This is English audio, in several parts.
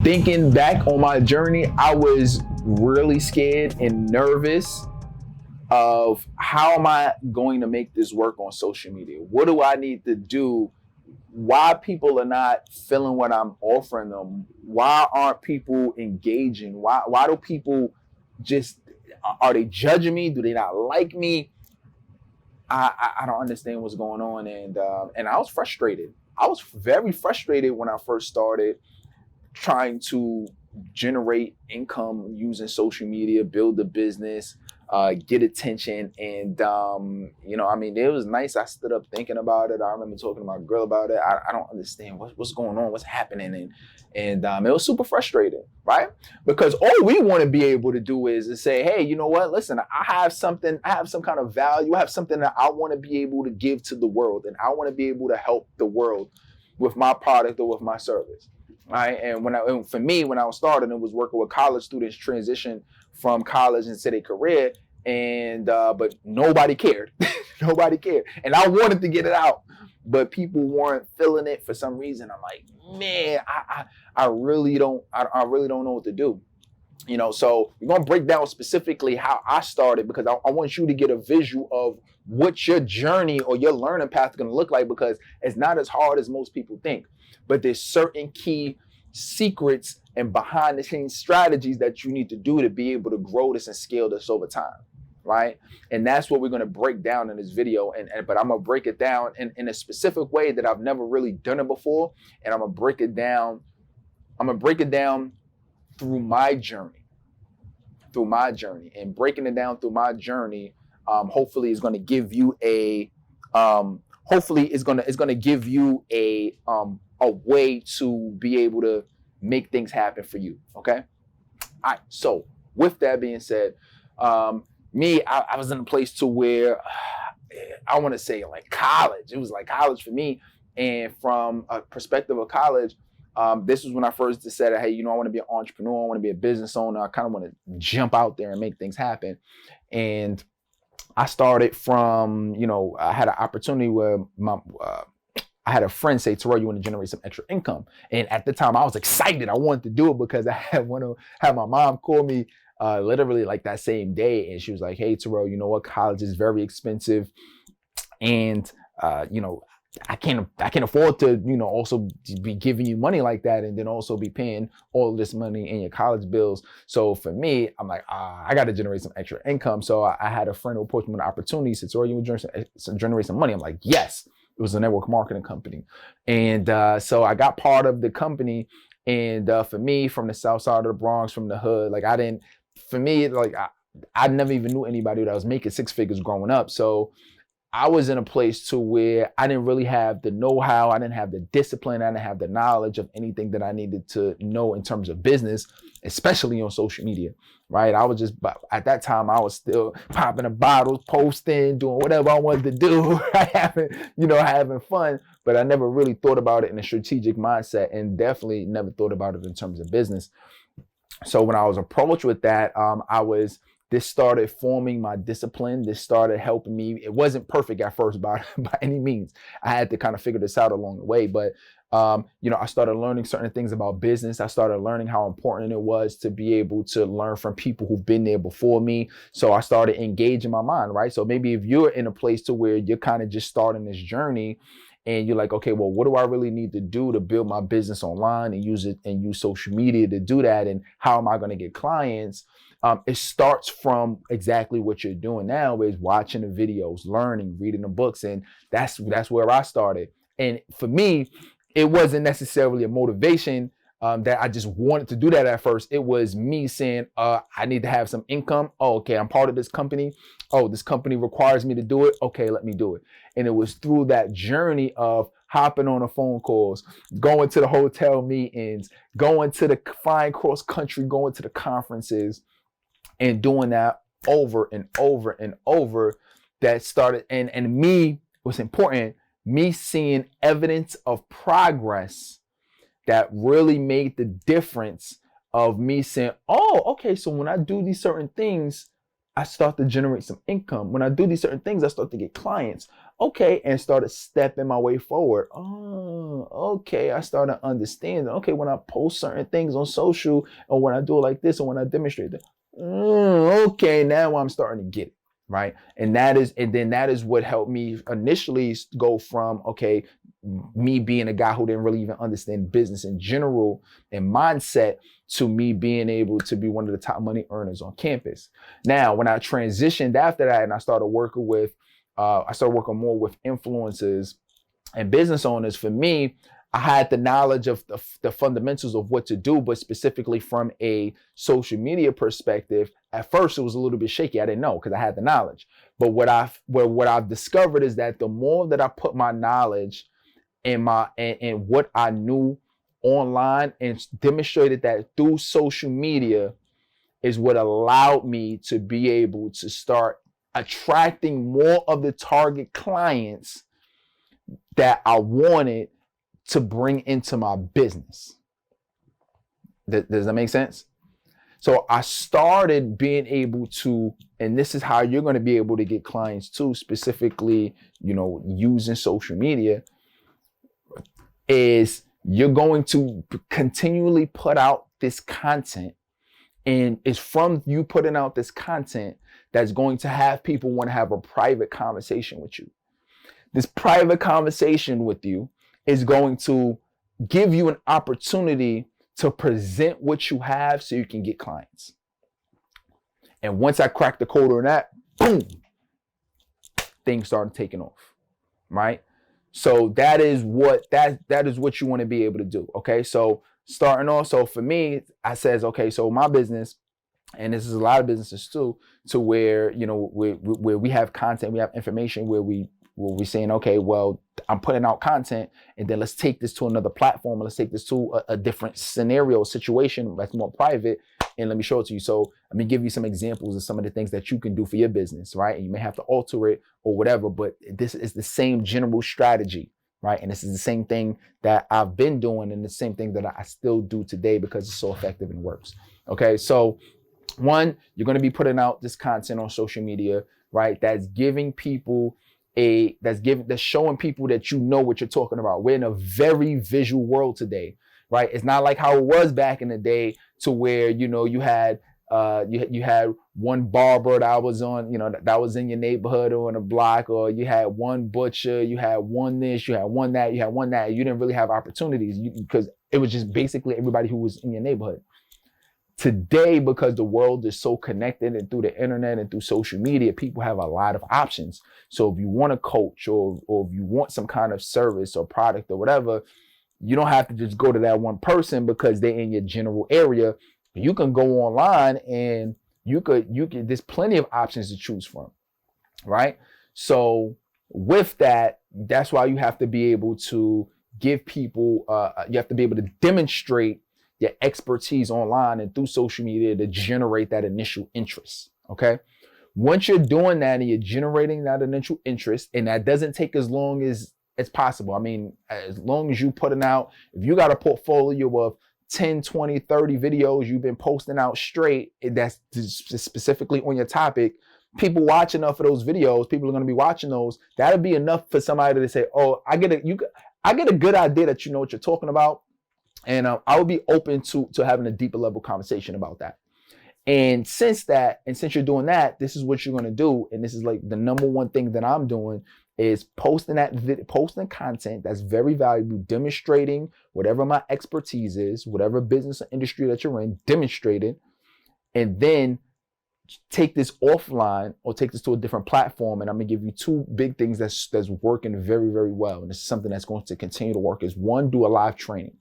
Thinking back on my journey, I was really scared and nervous of how am I going to make this work on social media? What do I need to do? Why people are not feeling what I'm offering them? Why aren't people engaging? Why do people just, are they judging me? Do they not like me? I don't understand what's going on, and I was frustrated. I was very frustrated when I first started trying to generate income using social media, build a business, get attention. And, I mean, it was nice. I stood up thinking about it. I remember talking to my girl about it. I don't understand what's going on, what's happening. And it was super frustrating, right? Because all we want to be able to do is say, hey, you know what? Listen, I have some kind of value. I have something that I want to be able to give to the world. And I want to be able to help the world with my product or with my service. Right. And for me, when I was starting, it was working with college students transition from college into their career. And but nobody cared. Nobody cared. And I wanted to get it out, but people weren't feeling it for some reason. I'm like, man, I really don't know what to do. So we're gonna break down specifically how I started, because I want you to get a visual of what your journey or your learning path is gonna look like, because it's not as hard as most people think. But there's certain key secrets and behind the scenes strategies that you need to do to be able to grow this and scale this over time, right? And that's what we're going to break down in this video. But I'm going to break it down in a specific way that I've never really done it before. And I'm going to break it down through my journey. And breaking it down through my journey, hopefully is going to give you a way to be able to make things happen for you. Okay. All right. So with that being said, I was in a place to where I want to say like college. It was like college for me. And from a perspective of college, this was when I first decided, hey, I want to be an entrepreneur. I want to be a business owner. I kind of want to jump out there and make things happen. And I started from, I had an opportunity where I had a friend say, Terrell, you want to generate some extra income? And at the time I was excited. I wanted to do it because I had my mom call me literally like that same day. And she was like, hey, Terrell, you know what? College is very expensive. And, I can't afford to, also be giving you money like that and then also be paying all this money in your college bills. So for me, I'm like, I got to generate some extra income. So I had a friend who approached me with an opportunity. He said, Terrell, you want to generate some money? I'm like, yes. It was a network marketing company. And so I got part of the company. And for me, from the south side of the Bronx, from the hood, I never even knew anybody that was making six figures growing up. So I was in a place to where I didn't really have the know-how. I didn't have the discipline. I didn't have the knowledge of anything that I needed to know in terms of business, especially on social media, right? At that time, I was still popping the bottles, posting, doing whatever I wanted to do, having fun. But I never really thought about it in a strategic mindset, and definitely never thought about it in terms of business. So when I was approached with that, this started forming my discipline. This started helping me. It wasn't perfect at first by any means. I had to kind of figure this out along the way. But, I started learning certain things about business. I started learning how important it was to be able to learn from people who've been there before me. So I started engaging my mind, right? So maybe if you're in a place to where you're kind of just starting this journey and you're like, okay, well, what do I really need to do to build my business online and use social media to do that? And how am I going to get clients? It starts from exactly what you're doing now, is watching the videos, learning, reading the books. And that's where I started. And for me, it wasn't necessarily a motivation that I just wanted to do that at first. It was me saying, I need to have some income. Oh, okay, I'm part of this company. Oh, this company requires me to do it. Okay, let me do it. And it was through that journey of hopping on the phone calls, going to the hotel meetings, going to the flying cross country, going to the conferences, and doing that over and over and over, that started, and me, what's important, me seeing evidence of progress that really made the difference of me saying, oh, okay, so when I do these certain things, I start to generate some income. When I do these certain things, I start to get clients. Okay, and started stepping my way forward. Oh, okay. I started understanding. Okay, when I post certain things on social, or when I do it like this, or when I demonstrate that, okay, now I'm starting to get it, right? And then that is what helped me initially go from, okay, me being a guy who didn't really even understand business in general and mindset, to me being able to be one of the top money earners on campus. Now, when I transitioned after that and I started working more with influencers and business owners, for me, I had the knowledge of the fundamentals of what to do, but specifically from a social media perspective, at first it was a little bit shaky. I didn't know because I had the knowledge. But what I've discovered is that the more that I put my knowledge and what I knew online and demonstrated that through social media, is what allowed me to be able to start attracting more of the target clients that I wanted to bring into my business. Does that make sense? So I started being able to, and this is how you're going to be able to get clients too, specifically, using social media, is you're going to continually put out this content. And it's from you putting out this content that's going to have people want to have a private conversation with you. This private conversation with you is going to give you an opportunity to present what you have so you can get clients. And once I cracked the code on that, boom, things started taking off, right? So that is what you want to be able to do. Okay, so starting off, so for me, I says, okay, so my business, and this is a lot of businesses too, to where where we have content, we have information where we're saying, okay, well, I'm putting out content, and then let's take this to another platform, let's take this to a different scenario, situation that's more private, and let me show it to you. So let me give you some examples of some of the things that you can do for your business, right? And you may have to alter it or whatever, but this is the same general strategy, right? And this is the same thing that I've been doing, and the same thing that I still do today because it's so effective and works. Okay, so one, you're going to be putting out this content on social media, right? That's giving people that's showing people that you know what you're talking about. We're in a very visual world today, right? It's not like how it was back in the day, to where you had one barber that was on, that was in your neighborhood or in a block, or you had one butcher, you had one this, you had one that, you had one that. You didn't really have opportunities because it was just basically everybody who was in your neighborhood. Today, because the world is so connected, and through the internet and through social media, people have a lot of options. So if you want a coach, or if you want some kind of service or product or whatever, you don't have to just go to that one person because they're in your general area. You can go online, and you could there's plenty of options to choose from, right? So with that, that's why you have to be able to give people, you have to be able to demonstrate your expertise online and through social media to generate that initial interest. Okay. Once you're doing that and you're generating that initial interest, and that doesn't take as long as possible. I mean, as long as you putting out, if you got a portfolio of 10, 20, 30 videos you've been posting out straight, that's specifically on your topic, people watch enough of those videos, people are going to be watching those. That'll be enough for somebody to say, oh, I get a good idea that you know what you're talking about. And I would be open to having a deeper level conversation about that. And since you're doing that, this is what you're going to do. And this is like the number one thing that I'm doing, is posting content that's very valuable, demonstrating whatever my expertise is, whatever business or industry that you're in, demonstrate it, and then take this offline or take this to a different platform. And I'm gonna give you two big things that's working very, very well. And this is something that's going to continue to work, is one, do a live training,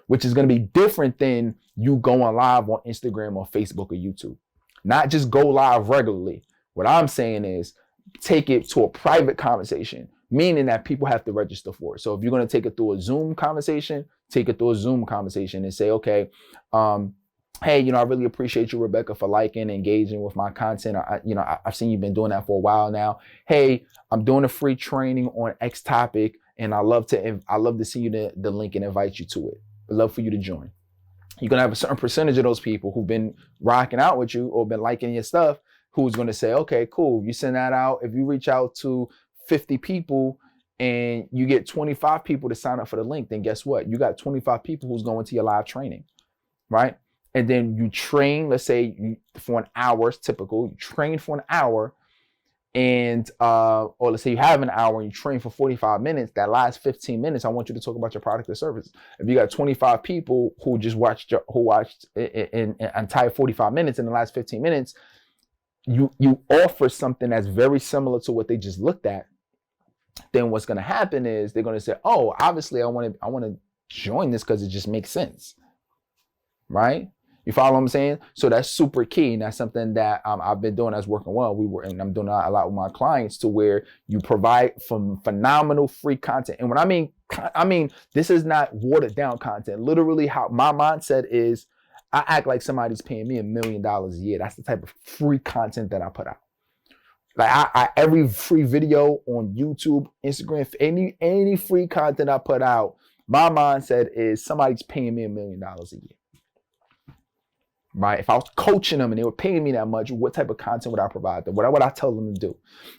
which is going to be different than you going live on Instagram or Facebook or YouTube. Not just go live regularly. What I'm saying is take it to a private conversation, meaning that people have to register for it. So if you're going to take it through a Zoom conversation, take it through a Zoom conversation and say, okay, hey, I really appreciate you, Rebecca, for liking and engaging with my content. I've seen you've been doing that for a while now. Hey, I'm doing a free training on X topic, and I love to see you the link and invite you to it. I'd love for you to join. You're going to have a certain percentage of those people who've been rocking out with you or been liking your stuff, who's going to say, okay, cool. You send that out. If you reach out to 50 people and you get 25 people to sign up for the link, then guess what? You got 25 people who's going to your live training, right? And then you train, let's say for an hour, it's typical, you train for an hour, and or let's say you have an hour and you train for 45 minutes. That last 15 minutes, I want you to talk about your product or service. If you got 25 people who just watched in entire 45 minutes, in the last 15 minutes, you offer something that's very similar to what they just looked at, then what's going to happen is they're going to say, oh, obviously I want to join this because it just makes sense, right? You follow what I'm saying? So that's super key. And that's something that I've been doing that's working well. And I'm doing a lot with my clients, to where you provide some phenomenal free content. And when I mean, this is not watered down content. Literally, how my mindset is, I act like somebody's paying me $1 million a year. That's the type of free content that I put out. Like I every free video on YouTube, Instagram, any free content I put out, my mindset is somebody's paying me $1 million a year. Right? If I was coaching them and they were paying me that much, what type of content would I provide them? What would I tell them to do?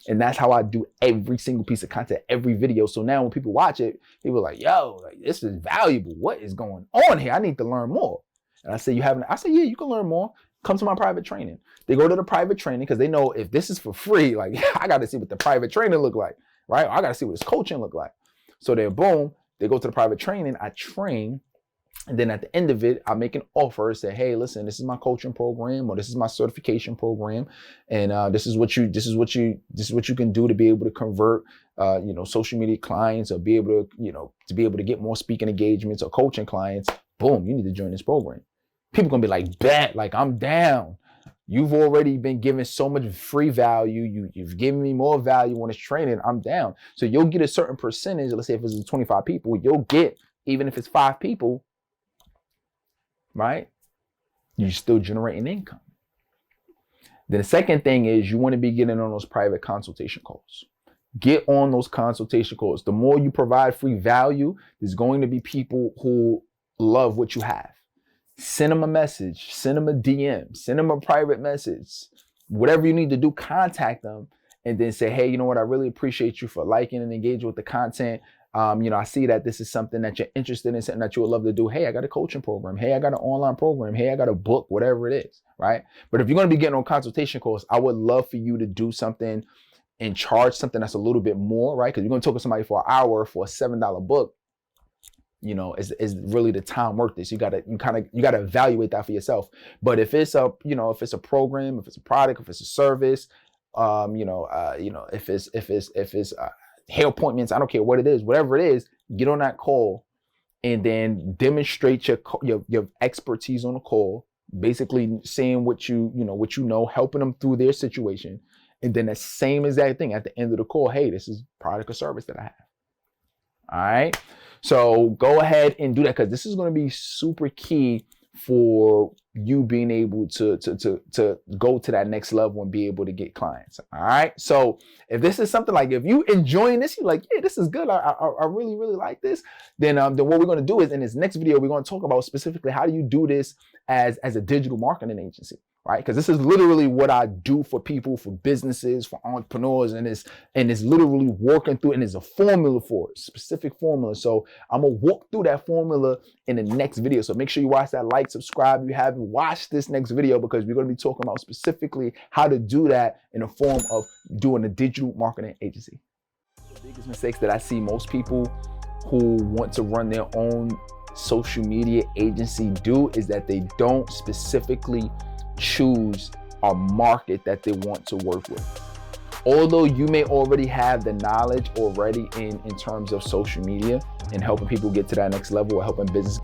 And that's how I do every single piece of content, every video. So now when people watch it, people are like, yo, like, this is valuable. What is going on here? I need to learn more. And I say, yeah, you can learn more. Come to my private training. They go to the private training because they know if this is for free, like I got to see what the private training look like, right? I got to see what this coaching look like. So then boom, they go to the private training, I train. And then at the end of it, I make an offer, say, hey, listen, this is my coaching program, or this is my certification program. And this is what you can do to be able to convert, social media clients, or be able to get more speaking engagements or coaching clients. Boom, you need to join this program. People gonna be like, bet, like I'm down. You've already been given so much free value. You've given me more value on this training. I'm down. So you'll get a certain percentage. Let's say if it's 25 people, you'll get, even if it's 5 people, right? You're still generating income. Then the second thing is you want to be getting on those private consultation calls. Get on those consultation calls. The more you provide free value, there's going to be people who love what you have. Send them a message, send them a DM, send them a private message. Whatever you need to do, contact them and then say, hey, you know what? I really appreciate you for liking and engaging with the content. I see that this is something that you're interested in, something that you would love to do. Hey, I got a coaching program. Hey, I got an online program. Hey, I got a book, whatever it is, right? But if you're going to be getting on consultation calls, I would love for you to do something and charge something that's a little bit more, right? Because you're going to talk to somebody for an hour for a $7 book. Is really the time worth this? You gotta evaluate that for yourself. But if it's a program, if it's a product, if it's a service, if it's hair appointments, I don't care what it is, whatever it is, get on that call and then demonstrate your expertise on the call, basically saying what you know, helping them through their situation. And then the same exact thing at the end of the call, hey, this is product or service that I have. All right. So go ahead and do that, because this is going to be super key for you being able to go to that next level and be able to get clients. All right. So if this is something like, if you enjoying this, you're like, yeah, this is good. I really, really like this. Then what we're going to do is in this next video, we're going to talk about specifically how do you do this as a digital marketing agency. Right? Because this is literally what I do for people, for businesses, for entrepreneurs, and it's literally working through, and there's a formula for it, specific formula. So I'm gonna walk through that formula in the next video. So make sure you watch that, like, subscribe if you haven't watched this next video, because we're gonna be talking about specifically how to do that in the form of doing a digital marketing agency. The biggest mistakes that I see most people who want to run their own social media agency do is that they don't specifically choose a market that they want to work with. Although you may already have the knowledge already in terms of social media and helping people get to that next level, or helping business